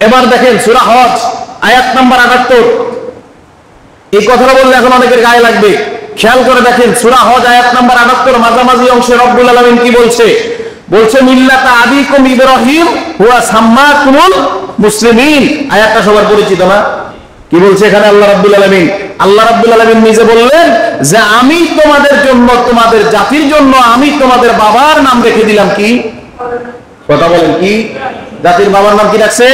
এবার দেখেন সূরা হজ আয়াত নাম্বার 78। এই কথাটা বললে এখন অনেকের গায়ে লাগবে। খেয়াল করে দেখেন সূরা হজ আয়াত নাম্বার 78 মাঝামাঝি অংশে রব্বুল আলামিন কি বলছে? বলছে মিল্লাতা আবিকুম ইব্রাহিম হুয়া সাম্মাকুমুল মুসলিমিন। আয়াতটা সবার পরিচিত না? কি বলছে এখানে আল্লাহ রাব্বুল আলামিন? আল্লাহ রাব্বুল আলামিন নিজে বললেন যে আমি তোমাদের জন্য, তোমাদের জাতির জন্য আমি তোমাদের বাবার নাম রেখে দিলাম কি? কথা বলেন কি? জাতির বাবার নাম কি রাখছে?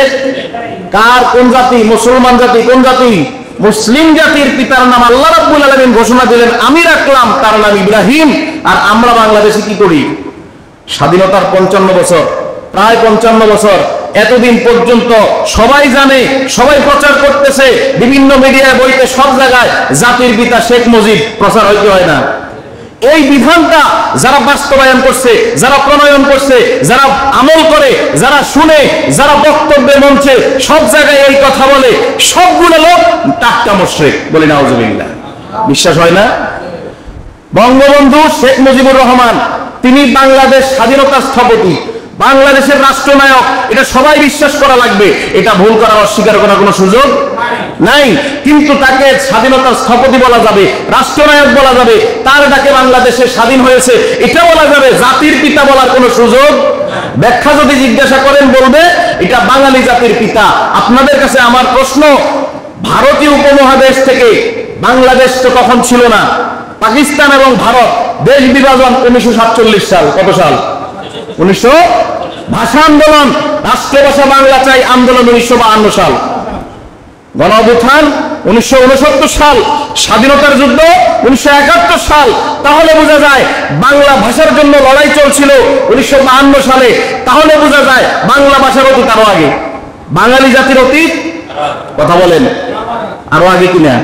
কার? কোন জাতি? মুসলমান জাতি। কোন জাতি? মুসলিম জাতির পিতার নাম আল্লাহ রাব্বুল আলামিন ঘোষণা দিলেন আমি রাখলাম, তার নাম ইব্রাহিম। আর আমরা বাংলাদেশে কি করি? স্বাধীনতার 55 বছর, প্রায় 55 বছর, এতদিন পর্যন্ত সবাই জানে, সবাই প্রচার করতেছে, বিভিন্ন মিডিয়ায়, বইতে, সব জায়গায় জাতির পিতা শেখ মুজিব প্রচার হইতে হয় না? এই বিধানটা যারা বাস্তবায়ন করছে, যারা প্রণয়ন করছে, যারা আমল করে, যারা শুনে, যারা বক্তব্যে মঞ্চে সব জায়গায় এই কথা বলে, সবগুলো লোক টাটকা মুশরিক। বলি নাউজুবিল্লাহ। বিশ্বাস হয় না? বঙ্গবন্ধু শেখ মুজিবুর রহমান তিনি বাংলাদেশ স্বাধীনতার স্থপতি, বাংলাদেশের রাষ্ট্রনায়ক, এটা সবাই বিশ্বাস করা লাগবে। এটা ভুল করার, অস্বীকার করার কোনো সুযোগ নাই। কিন্তু তাকে স্বাধীনতার স্থপতি বলা যাবে, রাষ্ট্রনায়ক বলা যাবে, তার ডাকে বাংলাদেশে স্বাধীন হয়েছে এটা বলা যাবে। জাতির পিতা বলার কোনো সুযোগ, ব্যাখ্যা যদি জিজ্ঞাসা করেন বলবে এটা বাঙালি জাতির পিতা। আপনাদের কাছে আমার প্রশ্ন, ভারতীয় উপমহাদেশ থেকে বাংলাদেশ তো কখন ছিল না, পাকিস্তান এবং ভারত দেশ বিভাজন 1947 সাল। কত সাল? 1900। ভাষা আন্দোলন, রাষ্ট্রভাষা বাংলা চাই আন্দোলন 1952 সাল। গণ অভ্যুত্থান 1969 সাল। স্বাধীনতার যুদ্ধ 1971 সাল। তাহলে বোঝা যায় বাংলা ভাষার জন্য লড়াই চলছিল 1952 সালে। তাহলে বোঝা যায় বাংলা ভাষার অতীত আরো আগে, বাঙালি জাতির অতীত। কথা বলেন, আরো আগে কিনা?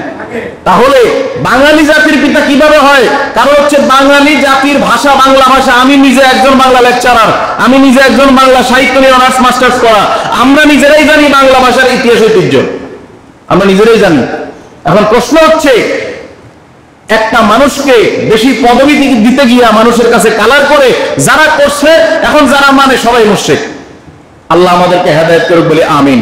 তাহলে বাঙালি জাতির পিতা কিভাবে হয়? কারণ হচ্ছে বাঙালি জাতির ভাষা বাংলা ভাষা। আমি নিজে একজন বাংলা লেকচারার, আমি নিজে একজন বাংলা সাহিত্য নিয়ে অনার্স মাস্টার্স করা। আমরা নিজেরাই জানি বাংলা ভাষার ইতিহাস ঐতিহ্য, আমরা নিজেরাই জানি। এখন প্রশ্ন হচ্ছে, একটা মানুষকে বেশি পদবি দিতে গিয়া মানুষের কাছে কালার করে যারা করছে, এখন যারা মানে সবাই মুশরিক। আল্লাহ আমাদেরকে হেদায়েত করুক, বলে আমিন।